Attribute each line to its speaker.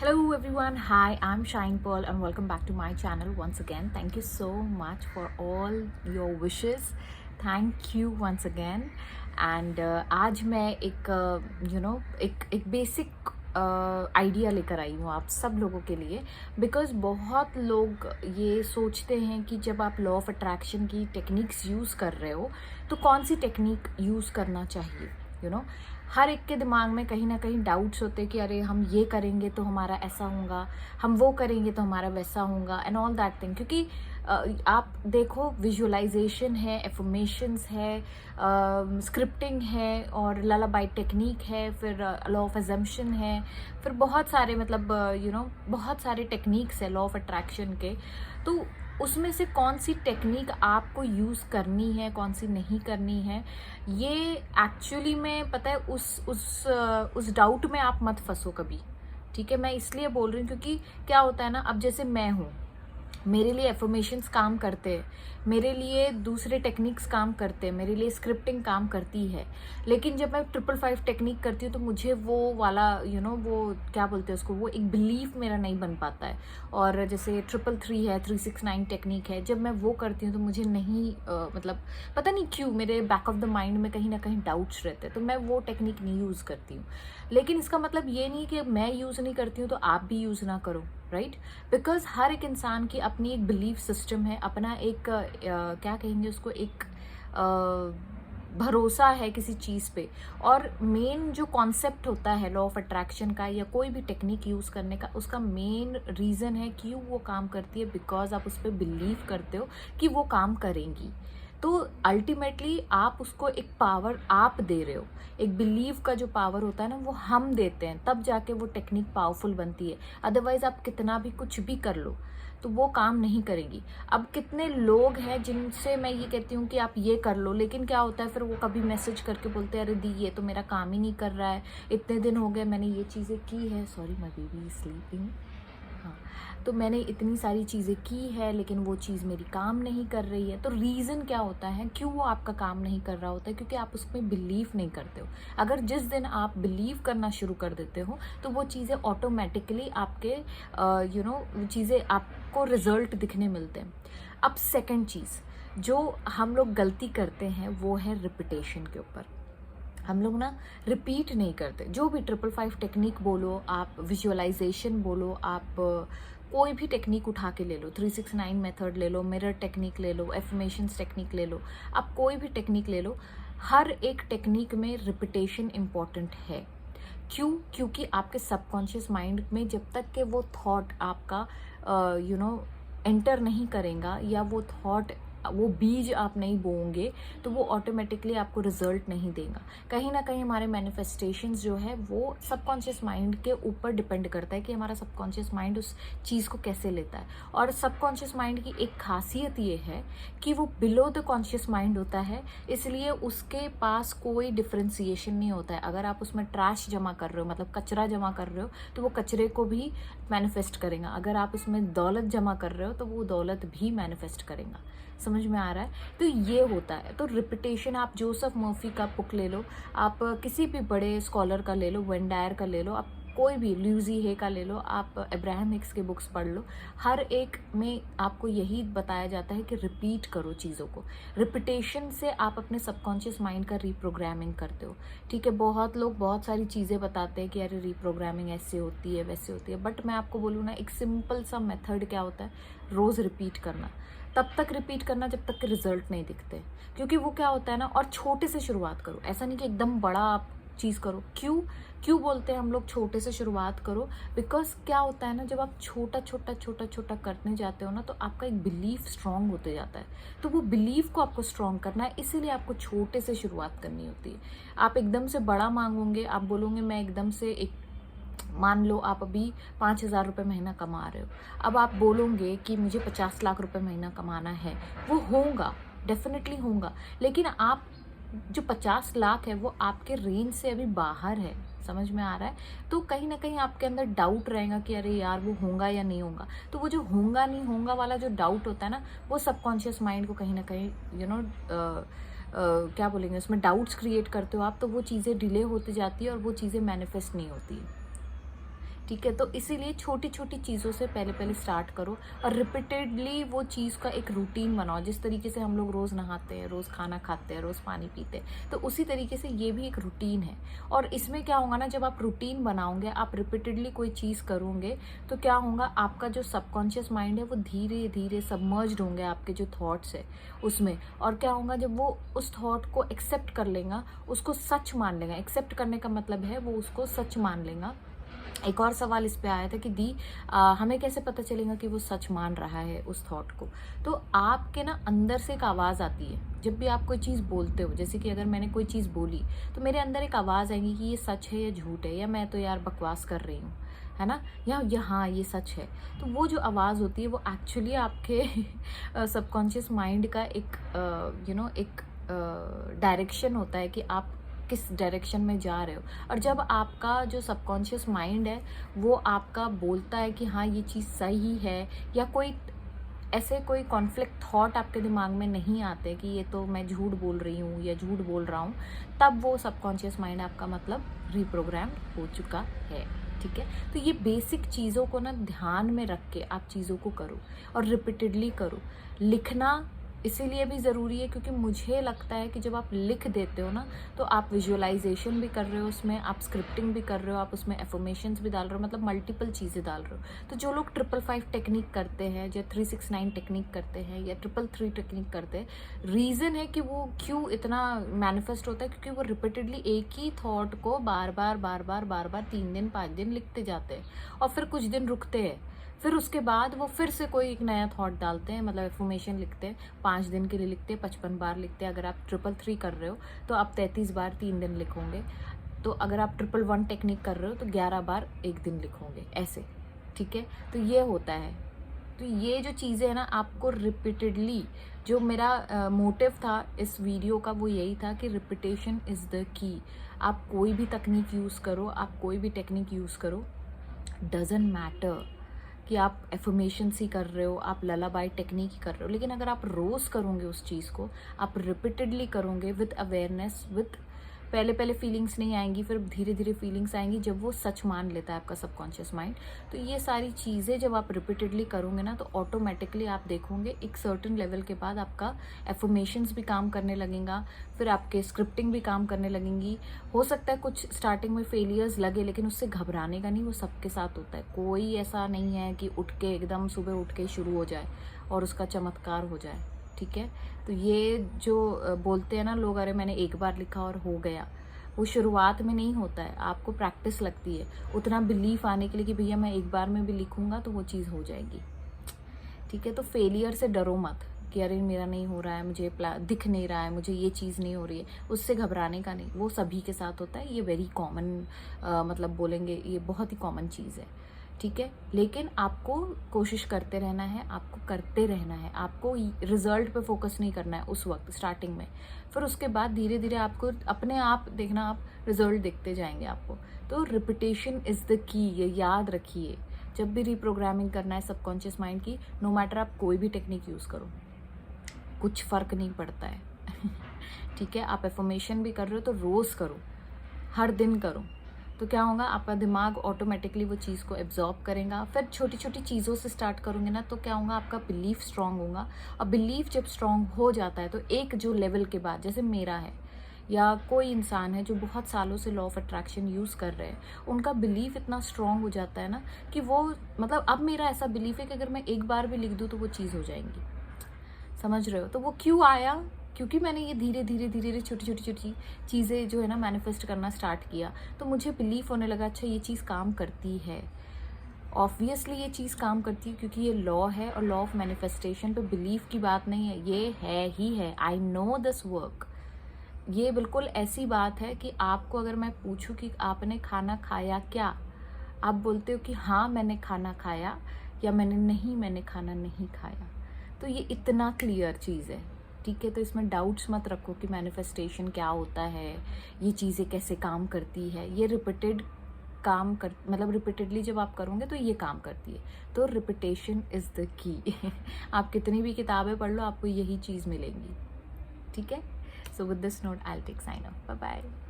Speaker 1: Hello everyone, hi, I'm Shine Pearl and welcome back to my channel once again. Thank you so much for all your wishes. Thank you once again. And आज मैं एक एक basic idea लेकर आई हूँ आप सब लोगों के लिए, बिकॉज बहुत लोग ये सोचते हैं कि जब आप लॉ ऑफ अट्रैक्शन की टेक्निक्स यूज़ कर रहे हो तो कौन सी टेक्निक यूज़ करना चाहिए। हर एक के दिमाग में कहीं ना कहीं डाउट्स होते हैं कि अरे हम ये करेंगे तो हमारा ऐसा होगा, हम वो करेंगे तो हमारा वैसा होगा एंड ऑल दैट थिंग। क्योंकि आप देखो, विजुअलाइजेशन है, एफर्मेशंस है, स्क्रिप्टिंग है और ललाबाई टेक्निक है, फिर लॉ ऑफ अजम्पशन है, फिर बहुत सारे मतलब बहुत सारे टेक्निक्स है लॉ ऑफ अट्रैक्शन के। तो उसमें से कौन सी टेक्निक आपको यूज़ करनी है, कौन सी नहीं करनी है, ये एक्चुअली में पता है उस डाउट में आप मत फंसो कभी। ठीक है, मैं इसलिए बोल रही हूँ क्योंकि क्या होता है ना, अब जैसे मैं हूँ, मेरे लिए एफर्मेशंस काम करते हैं, मेरे लिए दूसरे टेक्निक्स काम करते हैं, मेरे लिए स्क्रिप्टिंग काम करती है। लेकिन जब मैं 555 टेक्निक करती हूँ तो मुझे वो वाला वो क्या बोलते हैं उसको, वो एक बिलीफ मेरा नहीं बन पाता है। और जैसे 333 है, 369 टेक्निक है, जब मैं वो करती हूँ तो मुझे नहीं मतलब पता नहीं क्यों मेरे बैक ऑफ द माइंड में कहीं ना कहीं डाउट्स रहते हैं, तो मैं वो टेक्निक नहीं यूज़ करती हूँ। लेकिन इसका मतलब ये नहीं कि मैं यूज़ नहीं करती हूँ तो आप भी यूज़ ना करो, राइट। बिकॉज हर एक इंसान की अपनी एक बिलीफ सिस्टम है, अपना एक क्या कहेंगे उसको, एक भरोसा है किसी चीज़ पे। और मेन जो कॉन्सेप्ट होता है लॉ ऑफ अट्रैक्शन का या कोई भी टेक्निक यूज़ करने का, उसका मेन रीज़न है क्यों वो काम करती है, बिकॉज आप उस पर बिलीव करते हो कि वो काम करेंगी। तो अल्टीमेटली आप उसको एक पावर आप दे रहे हो, एक बिलीव का जो पावर होता है ना वो हम देते हैं, तब जाके वो टेक्निक पावरफुल बनती है। अदरवाइज आप कितना भी कुछ भी कर लो तो वो काम नहीं करेगी। अब कितने लोग हैं जिनसे मैं ये कहती हूँ कि आप ये कर लो, लेकिन क्या होता है फिर वो कभी मैसेज करके बोलते हैं अरे दी ये तो मेरा काम ही नहीं कर रहा है, इतने दिन हो गए मैंने ये चीज़ें की है, sorry my baby is sleeping, हाँ, तो मैंने इतनी सारी चीज़ें की है लेकिन वो चीज़ मेरी काम नहीं कर रही है। तो रीज़न क्या होता है, क्यों वो आपका काम नहीं कर रहा होता है? क्योंकि आप उसमें बिलीव नहीं करते हो। अगर जिस दिन आप बिलीव करना शुरू कर देते हो तो वो चीज़ें ऑटोमेटिकली आपके चीज़ें आपको रिजल्ट दिखने मिलते हैं। अब सेकेंड चीज़ जो हम लोग गलती करते हैं वो है रिपीटेशन के ऊपर। हम लोग ना रिपीट नहीं करते। जो भी 555 टेक्निक बोलो, आप विजुअलाइजेशन बोलो, आप कोई भी टेक्निक उठा के ले लो, 369 मेथड ले लो, मिरर टेक्निक ले लो, एफर्मेशंस टेक्निक ले लो, आप कोई भी टेक्निक ले लो, हर एक टेक्निक में रिपीटेशन इम्पॉर्टेंट है। क्यों? क्योंकि आपके सबकॉन्शियस माइंड में जब तक के वो थॉट आपका एंटर नहीं करेगा या वो थॉट, वो बीज आप नहीं बोओगे तो वो ऑटोमेटिकली आपको रिजल्ट नहीं देगा। कहीं ना कहीं हमारे मैनिफेस्टेशंस जो है वो सबकॉन्शियस माइंड के ऊपर डिपेंड करता है कि हमारा सबकॉन्शियस माइंड उस चीज़ को कैसे लेता है। और सबकॉन्शियस माइंड की एक खासियत ये है कि वो बिलो द कॉन्शियस माइंड होता है, इसलिए उसके पास कोई डिफ्रेंसिएशन नहीं होता है। अगर आप उसमें ट्रैश जमा कर रहे हो, मतलब कचरा जमा कर रहे हो, तो वो कचरे को भी मैनिफेस्ट करेगा। अगर आप उसमें दौलत जमा कर रहे हो तो वो दौलत भी मैनिफेस्ट करेगा। समझ में आ रहा है? तो ये होता है। तो रिपीटेशन, आप जोसेफ मर्फी का बुक ले लो, आप किसी भी बड़े स्कॉलर का ले लो, वेन डायर का ले लो, आप कोई भी ल्यूजी हे का ले लो, आप अब्राहम हिक्स के बुक्स पढ़ लो, हर एक में आपको यही बताया जाता है कि रिपीट करो चीज़ों को। रिपीटेशन से आप अपने सबकॉन्शियस माइंड का रीप्रोग्रामिंग करते हो। ठीक है, बहुत लोग बहुत सारी चीज़ें बताते हैं कि अरे रीप्रोग्रामिंग ऐसे होती है वैसे होती है, बट मैं आपको बोलूँ ना, एक सिंपल सा मेथड क्या होता है, रोज़ रिपीट करना। तब तक रिपीट करना जब तक के रिजल्ट नहीं दिखते, क्योंकि वो क्या होता है ना, और छोटे से शुरुआत करो, ऐसा नहीं कि एकदम बड़ा आप चीज़ करो। क्यों क्यों बोलते हैं हम लोग छोटे से शुरुआत करो? बिकॉज क्या होता है ना, जब आप छोटा छोटा छोटा छोटा करने जाते हो ना तो आपका एक बिलीफ स्ट्रांग होते जाता है। तो वो बिलीफ को आपको स्ट्रांग करना है, इसीलिए आपको छोटे से शुरुआत करनी होती है। आप एकदम से बड़ा मांगोगे, आप बोलोगे मैं एकदम से एक, मान लो आप अभी 5,000 रुपये महीना कमा रहे हो, अब आप बोलोगे कि मुझे 50 लाख रुपए महीना कमाना है, वो होगा, डेफिनेटली होगा। लेकिन आप जो 50 लाख है वो आपके रेंज से अभी बाहर है। समझ में आ रहा है? तो कहीं ना कहीं आपके अंदर डाउट रहेगा कि अरे यार वो होगा या नहीं होगा। तो वो जो होगा नहीं होगा वाला जो डाउट होता है ना, वो सबकॉन्शियस माइंड को कहीं ना कहीं क्या बोलेंगे, उसमें डाउट्स क्रिएट करते हो आप, तो वो चीज़ें डिले होती जाती है और वो चीज़ें मैनिफेस्ट नहीं होती है। ठीक है। तो इसीलिए छोटी छोटी चीज़ों से पहले पहले स्टार्ट करो और रिपीटेडली वो चीज़ का एक रूटीन बनाओ। जिस तरीके से हम लोग रोज़ नहाते हैं, रोज़ खाना खाते हैं, रोज़ पानी पीते हैं, तो उसी तरीके से ये भी एक रूटीन है। और इसमें क्या होगा ना, जब आप रूटीन बनाओगे, आप रिपीटेडली कोई चीज़ करोगे, तो क्या होगा, आपका जो सबकॉन्शियस माइंड है वो धीरे धीरे सबमर्ज्ड होंगे आपके जो थॉट्स है उसमें। और क्या होगा, जब वो उस थॉट को एक्सेप्ट कर लेगा, उसको सच मान लेगा। एक्सेप्ट करने का मतलब है वो उसको सच मान लेगा। एक और सवाल इस पे आया था कि दी हमें कैसे पता चलेगा कि वो सच मान रहा है उस थॉट को। तो आपके ना अंदर से एक आवाज़ आती है जब भी आप कोई चीज़ बोलते हो। जैसे कि अगर मैंने कोई चीज़ बोली तो मेरे अंदर एक आवाज़ आएगी कि ये सच है या झूठ है, या मैं तो यार बकवास कर रही हूँ, है ना, या हाँ ये सच है। तो वो जो आवाज़ होती है वो एक्चुअली आपके सबकॉन्शियस माइंड का एक एक डायरेक्शन होता है कि आप किस डायरेक्शन में जा रहे हो। और जब आपका जो सबकॉन्शियस माइंड है वो आपका बोलता है कि हाँ ये चीज़ सही है, या कोई ऐसे कोई कॉन्फ्लिक्ट थॉट आपके दिमाग में नहीं आते कि ये तो मैं झूठ बोल रही हूँ या झूठ बोल रहा हूँ, तब वो सबकॉन्शियस माइंड आपका मतलब रिप्रोग्राम हो चुका है। ठीक है। तो ये बेसिक चीज़ों को ना ध्यान में रख के आप चीज़ों को करो और रिपीटेडली करो। लिखना इसीलिए भी ज़रूरी है क्योंकि मुझे लगता है कि जब आप लिख देते हो ना, तो आप विजुअलाइजेशन भी कर रहे हो उसमें, आप स्क्रिप्टिंग भी कर रहे हो, आप उसमें एफर्मेशंस भी डाल रहे हो, मतलब मल्टीपल चीज़ें डाल रहे हो। तो जो लोग 555 टेक्निक करते हैं, जो 369 टेक्निक करते हैं, या 333 टेक्निक करते हैं, रीज़न है कि वो क्यों इतना मैनिफेस्ट होता है, क्योंकि वो रिपीटेडली एक ही थॉट को बार बार 3 दिन 5 दिन लिखते जाते हैं, और फिर कुछ दिन रुकते हैं, फिर उसके बाद वो फिर से कोई एक नया थॉट डालते हैं, मतलब एफर्मेशन लिखते हैं, 5 दिन के लिए लिखते हैं, 55 बार लिखते हैं। अगर आप 333 कर रहे हो तो आप 33 बार 3 दिन लिखोगे। तो अगर आप 111 टेक्निक कर रहे हो तो 11 बार 1 दिन लिखोगे, ऐसे। ठीक है। तो ये होता है। तो ये जो चीज़ें हैं ना, आपको रिपीटेडली, जो मेरा मोटिव था इस वीडियो का वो यही था कि रिपीटेशन इज़ द की। आप कोई भी तकनीक यूज़ करो, आप कोई भी टेक्निक यूज़ करो, डजेंट मैटर कि आप एफर्मेशंस ही कर रहे हो, आप ललाबाई टेक्निक ही कर रहे हो, लेकिन अगर आप रोज़ करोगे उस चीज़ को, आप रिपीटेडली करोगे विद अवेयरनेस, विद पहले पहले फीलिंग्स नहीं आएंगी, फिर धीरे धीरे फीलिंग्स आएंगी जब वो सच मान लेता है आपका सबकॉन्शियस माइंड। तो ये सारी चीज़ें जब आप रिपीटेडली करोगे ना, तो ऑटोमेटिकली आप देखोगे एक सर्टेन लेवल के बाद आपका एफर्मेशंस भी काम करने लगेगा, फिर आपके स्क्रिप्टिंग भी काम करने लगेंगी। हो सकता है कुछ स्टार्टिंग में फेलियर्स लगे, लेकिन उससे घबराने का नहीं, वो सबके साथ होता है। कोई ऐसा नहीं है कि उठ के एकदम सुबह उठ के शुरू हो जाए और उसका चमत्कार हो जाए। ठीक है। तो ये जो बोलते हैं ना लोग, अरे मैंने एक बार लिखा और हो गया, वो शुरुआत में नहीं होता है, आपको प्रैक्टिस लगती है उतना बिलीफ आने के लिए कि भैया मैं एक बार में भी लिखूंगा तो वो चीज़ हो जाएगी। ठीक है। तो फेलियर से डरो मत कि अरे मेरा नहीं हो रहा है, मुझे दिख नहीं रहा है, मुझे ये चीज़ नहीं हो रही है, उससे घबराने का नहीं। वो सभी के साथ होता है, ये वेरी कॉमन, मतलब बोलेंगे ये बहुत ही कॉमन चीज़ है। ठीक है। लेकिन आपको कोशिश करते रहना है, आपको करते रहना है, आपको रिजल्ट पे फोकस नहीं करना है उस वक्त स्टार्टिंग में। फिर उसके बाद धीरे धीरे आपको अपने आप देखना, आप रिजल्ट देखते जाएंगे आपको। तो रिपीटेशन इज़ द की, ये याद रखिए। जब भी रिप्रोग्रामिंग करना है सबकॉन्शियस माइंड की, नो मैटर आप कोई भी टेक्निक यूज़ करो, कुछ फ़र्क नहीं पड़ता है। ठीक है। आप एफर्मेशन भी कर रहे हो तो रोज़ करो, हर दिन करो, तो क्या होगा, आपका दिमाग ऑटोमेटिकली वो चीज़ को एब्जॉर्ब करेगा। फिर छोटी छोटी चीज़ों से स्टार्ट करोगे ना, तो क्या होगा, आपका बिलीफ स्ट्रांग होगा। और बिलीफ जब स्ट्रांग हो जाता है तो एक जो लेवल के बाद, जैसे मेरा है या कोई इंसान है जो बहुत सालों से लॉ ऑफ अट्रैक्शन यूज़ कर रहे हैं, उनका बिलीफ इतना स्ट्रांग हो जाता है ना कि वो, मतलब अब मेरा ऐसा बिलीफ है कि अगर मैं एक बार भी लिख दूँ तो वो चीज़ हो जाएंगी। समझ रहे हो। तो वो क्यों आया, क्योंकि मैंने ये धीरे धीरे छोटी छोटी चीज़ें जो है ना मैनिफेस्ट करना स्टार्ट किया, तो मुझे बिलीफ होने लगा, अच्छा ये चीज़ काम करती है। ऑब्वियसली ये चीज़ काम करती है क्योंकि ये लॉ है, और लॉ ऑफ मैनिफेस्टेशन पे बिलीफ की बात नहीं है, ये है ही है। I know this work. ये बिल्कुल ऐसी बात है कि आपको अगर मैं पूछूं कि आपने खाना खाया क्या, आप बोलते हो कि हाँ मैंने खाना खाया, या मैंने खाना नहीं खाया। तो ये इतना क्लियर चीज़ है। ठीक है। तो इसमें डाउट्स मत रखो कि मैनिफेस्टेशन क्या होता है, ये चीज़ें कैसे काम करती है। ये रिपीटेड काम कर, मतलब रिपीटेडली जब आप करोगे तो ये काम करती है। तो रिपीटेशन इज़ द की। आप कितनी भी किताबें पढ़ लो, आपको यही चीज़ मिलेंगी। ठीक है। So with this note I will take sign off. Bye bye.